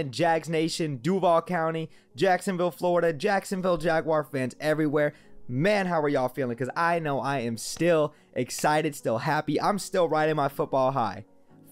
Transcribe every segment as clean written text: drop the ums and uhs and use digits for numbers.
Jags Nation, Duval County, Jacksonville, Florida, Jacksonville Jaguar fans everywhere. Man, how are y'all feeling? Because I know I am still excited, still happy. I'm still riding my football high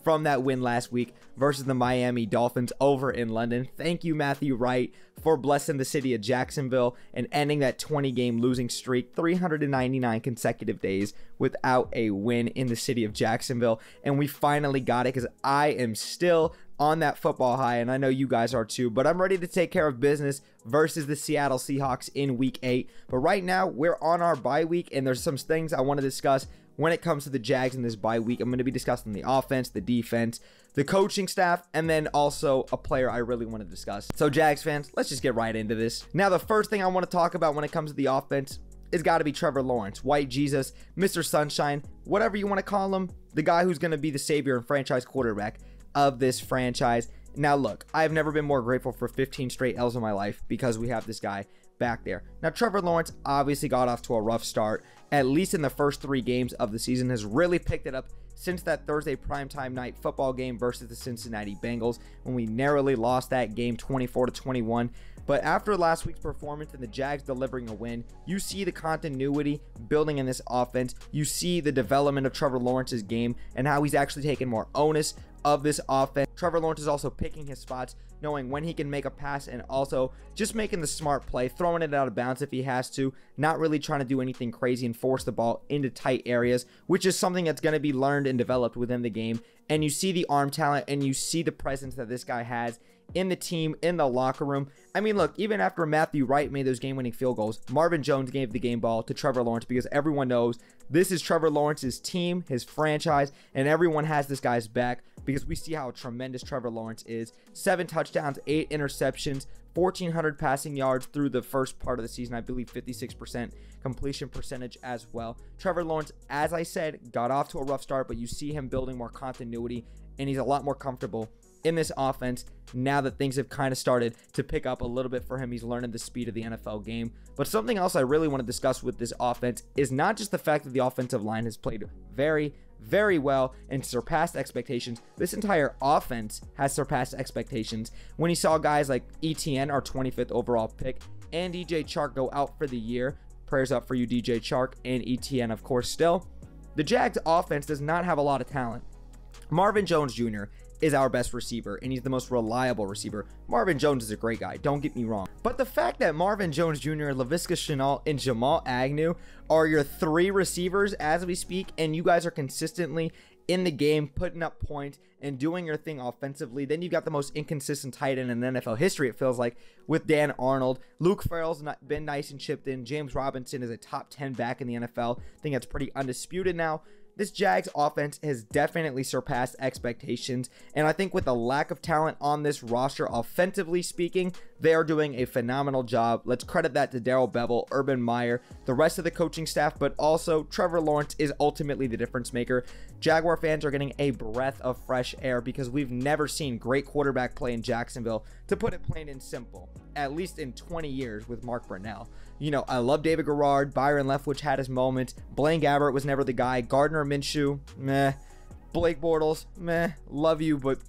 from that win last week versus the Miami Dolphins over in London. Thank you, Matthew Wright, for blessing the city of Jacksonville and ending that 20-game losing streak, 399 consecutive days without a win in the city of Jacksonville. And we finally got it because I am still on that football high, and I know you guys are too, but I'm ready to take care of business versus the Seattle Seahawks in week 8. But right now, we're on our bye week, and there's some things I want to discuss when it comes to the Jags in this bye week. I'm going to be discussing the offense, the defense, the coaching staff, and then also a player I really want to discuss. So Jags fans, let's just get right into this. Now, the first thing I want to talk about when it comes to the offense is got to be Trevor Lawrence, White Jesus, Mr. Sunshine, whatever you want to call him, the guy who's going to be the savior and franchise quarterback of this franchise. Now look, I've never been more grateful for 15 straight L's in my life because we have this guy back there. Now Trevor Lawrence obviously got off to a rough start, at least in the first 3 games of the season, has really picked it up since that Thursday primetime night football game versus the Cincinnati Bengals when we narrowly lost that game 24-21. But after last week's performance and the Jags delivering a win, you see the continuity building in this offense. You see the development of Trevor Lawrence's game and how he's actually taken more onus of this offense. Trevor Lawrence is also picking his spots, knowing when he can make a pass and also just making the smart play, throwing it out of bounds if he has to, not really trying to do anything crazy and force the ball into tight areas, which is something that's going to be learned and developed within the game. And you see the arm talent and you see the presence that this guy has in the team, in the locker room. I mean, look, even after Matthew Wright made those game-winning field goals, Marvin Jones gave the game ball to Trevor Lawrence because everyone knows this is Trevor Lawrence's team, his franchise, and everyone has this guy's back because we see how tremendous Trevor Lawrence is. 7 touchdowns, 8 interceptions, 1,400 passing yards through the first part of the season. I believe 56% completion percentage as well. Trevor Lawrence, as I said, got off to a rough start, but you see him building more continuity, and he's a lot more comfortable in this offense now that things have kind of started to pick up a little bit for him. He's learning the speed of the NFL game. But something else I really want to discuss with this offense is not just the fact that the offensive line has played very, very well and surpassed expectations. This entire offense has surpassed expectations. When you saw guys like ETN, our 25th overall pick, and DJ Chark go out for the year, prayers up for you, DJ Chark, and ETN, of course, still. The Jags offense does not have a lot of talent. Marvin Jones Jr. is our best receiver, and he's the most reliable receiver. Marvin Jones is a great guy, don't get me wrong. But the fact that Marvin Jones Jr., Laviska Shenault, and Jamal Agnew are your 3 receivers as we speak, and you guys are consistently in the game, putting up points and doing your thing offensively, then you've got the most inconsistent tight end in NFL history, it feels like, with Dan Arnold. Luke Farrell's been nice and chipped in. James Robinson is a top 10 back in the NFL. I think that's pretty undisputed now. This Jags offense has definitely surpassed expectations, and I think with the lack of talent on this roster, offensively speaking, they are doing a phenomenal job. Let's credit that to Darrell Bevell, Urban Meyer, the rest of the coaching staff, but also Trevor Lawrence is ultimately the difference maker. Jaguar fans are getting a breath of fresh air because we've never seen great quarterback play in Jacksonville, to put it plain and simple, at least in 20 years with Mark Brunell. You know, I love David Garrard. Byron Leftwich had his moments. Blaine Gabbert was never the guy. Gardner Minshew, meh. Blake Bortles, meh. Love you, but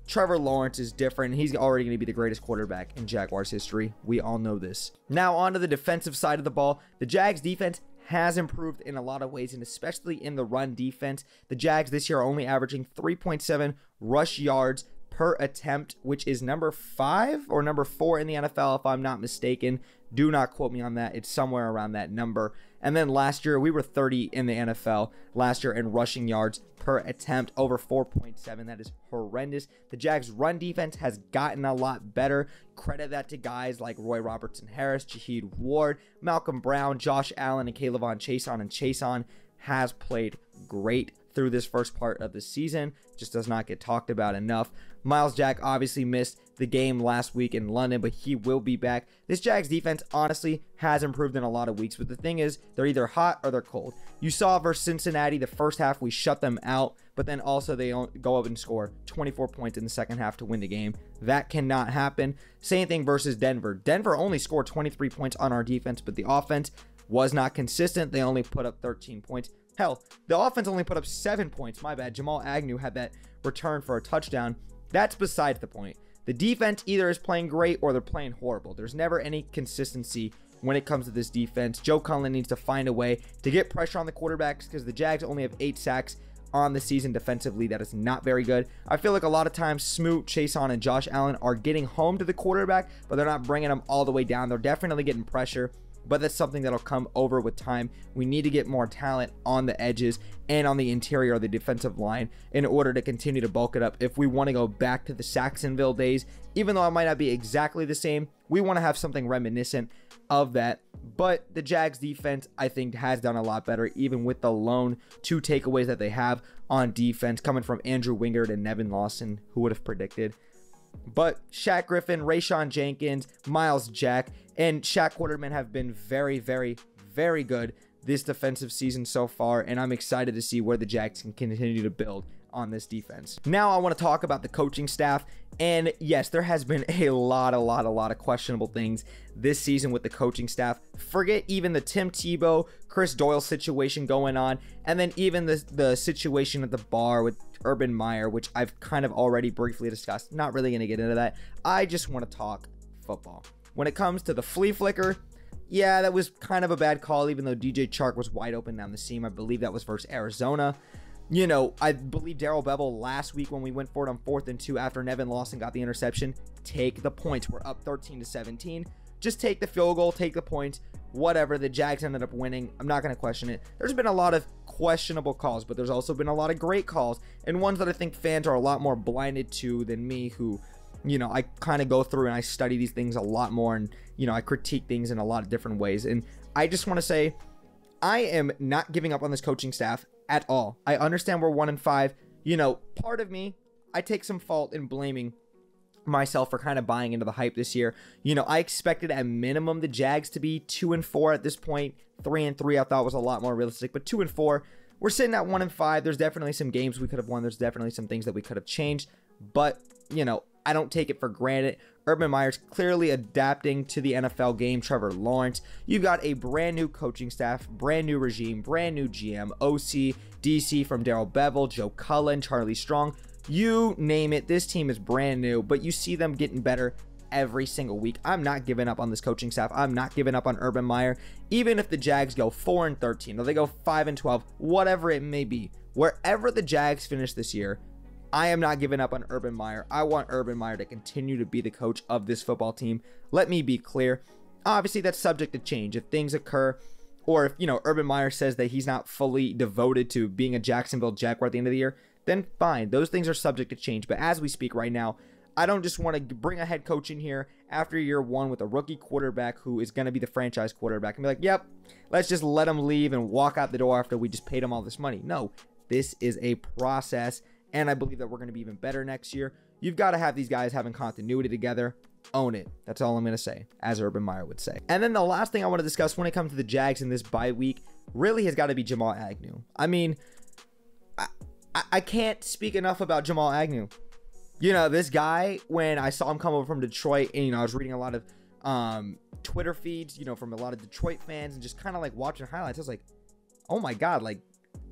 Trevor Lawrence is different. He's already going to be the greatest quarterback in Jaguars history. We all know this. Now on to the defensive side of the ball. The Jags defense has improved in a lot of ways, and especially in the run defense. The Jags this year are only averaging 3.7 rush yards per attempt, which is number 5 or number 4 in the NFL, if I'm not mistaken. Do not quote me on that. It's somewhere around that number. And then last year, we were 30 in the NFL last year in rushing yards per attempt, over 4.7. That is horrendous. The Jags' run defense has gotten a lot better. Credit that to guys like Roy Robertson-Harris, Shaheed Ward, Malcolm Brown, Josh Allen, and Kayvon Chason. And Chason has played great through this first part of the season. Just does not get talked about enough. Miles Jack obviously missed the game last week in London, but he will be back. This Jags defense honestly has improved in a lot of weeks, but the thing is, they're either hot or they're cold. You saw versus Cincinnati, the first half we shut them out, but then also they go up and score 24 points in the second half to win the game. That cannot happen. Same thing versus Denver. Denver only scored 23 points on our defense, but the offense was not consistent. They only put up 13 points. Hell, the offense only put up 7 points. My bad. Jamal Agnew had that return for a touchdown. That's besides the point. The defense either is playing great or they're playing horrible. There's never any consistency when it comes to this defense. Joe Cullen needs to find a way to get pressure on the quarterbacks because the Jags only have 8 sacks on the season defensively. That is not very good. I feel like a lot of times Smoot, Chason, and Josh Allen are getting home to the quarterback, but they're not bringing them all the way down. They're definitely getting pressure, but that's something that'll come over with time. We need to get more talent on the edges and on the interior of the defensive line in order to continue to bulk it up. If we want to go back to the Jacksonville days, even though it might not be exactly the same, we want to have something reminiscent of that. But the Jags defense, I think, has done a lot better, even with the lone 2 takeaways that they have on defense coming from Andrew Wingard and Nevin Lawson. Who would have predicted? But Shaq Griffin, Rayshawn Jenkins, Miles Jack, and Shaq Quarterman have been very, very, very good this defensive season so far, and I'm excited to see where the Jags can continue to build on this defense. Now I want to talk about the coaching staff, and yes, there has been a lot of questionable things this season with the coaching staff. Forget even the Tim Tebow, Chris Doyle situation going on, and then even the situation at the bar with Urban Meyer, which I've kind of already briefly discussed. Not really going to get into that. I just want to talk football. When it comes to the flea flicker, yeah, that was kind of a bad call, even though DJ Chark was wide open down the seam. I believe that was versus Arizona. You know, I believe Darrell Bevel last week when we went for it on 4th and 2 after Nevin Lawson got the interception. Take the points. We're up 13-17. Just take the field goal, take the points, whatever. The Jags ended up winning. I'm not going to question it. There's been a lot of questionable calls, but there's also been a lot of great calls and ones that I think fans are a lot more blinded to than me, who, you know, I kind of go through and I study these things a lot more, and, you know, I critique things in a lot of different ways. And I just want to say, I am not giving up on this coaching staff at all. I understand we're 1-5. You know, part of me, I take some fault in blaming myself for kind of buying into the hype this year. You know, I expected at minimum the Jags to be 2-4 at this point. 3-3 I thought was a lot more realistic, but 2-4. We're sitting at 1-5. There's definitely some games we could have won. There's definitely some things that we could have changed, but, you know, I don't take it for granted. Urban Meyer's clearly adapting to the NFL game. Trevor Lawrence. You've got a brand new coaching staff, brand new regime, brand new GM, OC, DC from Darrell Bevel, Joe Cullen, Charlie Strong. You name it. This team is brand new, but you see them getting better every single week. I'm not giving up on this coaching staff. I'm not giving up on Urban Meyer. Even if the Jags go 4-13 or they go 5-12, whatever it may be, wherever the Jags finish this year, I am not giving up on Urban Meyer. I want Urban Meyer to continue to be the coach of this football team. Let me be clear. Obviously, that's subject to change. If things occur, or if, you know, Urban Meyer says that he's not fully devoted to being a Jacksonville Jaguar at the end of the year, then fine. Those things are subject to change. But as we speak right now, I don't just want to bring a head coach in here after year 1 with a rookie quarterback who is going to be the franchise quarterback and be like, yep, let's just let him leave and walk out the door after we just paid him all this money. No, this is a process. And I believe that we're going to be even better next year. You've got to have these guys having continuity together. Own it. That's all I'm going to say, as Urban Meyer would say. And then the last thing I want to discuss when it comes to the Jags in this bye week really has got to be Jamal Agnew. I mean, I can't speak enough about Jamal Agnew. You know, this guy, when I saw him come over from Detroit, and, you know, I was reading a lot of Twitter feeds, you know, from a lot of Detroit fans and just kind of like watching highlights. I was like, oh my God, like,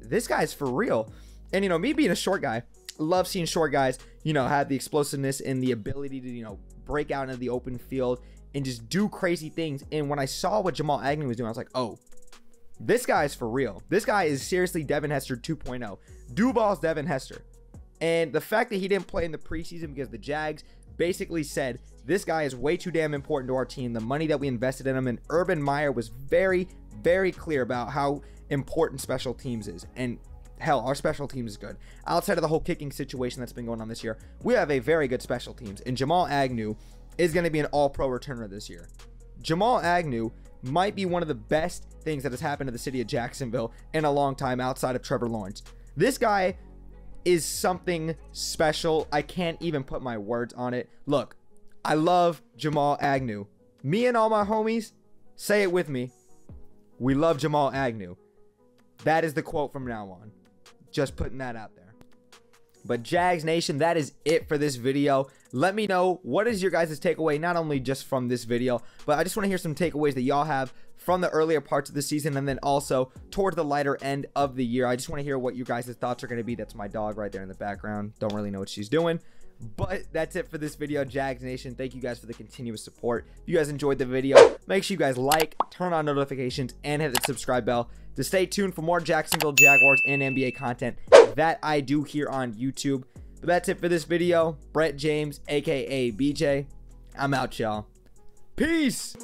this guy's for real. And, you know, me being a short guy, love seeing short guys, you know, have the explosiveness and the ability to, you know, break out into the open field and just do crazy things. And when I saw what Jamal Agnew was doing, I was like, oh, this guy's for real. This guy is seriously Devin Hester 2.0. Duval's Devin Hester. And the fact that he didn't play in the preseason because the Jags basically said, this guy is way too damn important to our team. The money that we invested in him. And Urban Meyer was very, very clear about how important special teams is. And hell, our special teams is good. Outside of the whole kicking situation that's been going on this year, we have a very good special teams. And Jamal Agnew is going to be an all-pro returner this year. Jamal Agnew might be one of the best things that has happened to the city of Jacksonville in a long time outside of Trevor Lawrence. This guy is something special. I can't even put my words on it. Look, I love Jamal Agnew. Me and all my homies, say it with me. We love Jamal Agnew. That is the quote from now on. Just putting that out there. But Jags Nation, that is it for this video. Let me know, what is your guys' takeaway, not only just from this video, but I just want to hear some takeaways that y'all have from the earlier parts of the season and then also towards the lighter end of the year. I just want to hear what you guys' thoughts are going to be. That's my dog right there in the background. Don't really know what she's doing. But that's it for this video, Jags Nation. Thank you guys for the continuous support. If you guys enjoyed the video, make sure you guys like, turn on notifications, and hit the subscribe bell to stay tuned for more Jacksonville Jaguars and NBA content that I do here on YouTube. But that's it for this video. Brett James, aka BJ. I'm out, y'all. Peace.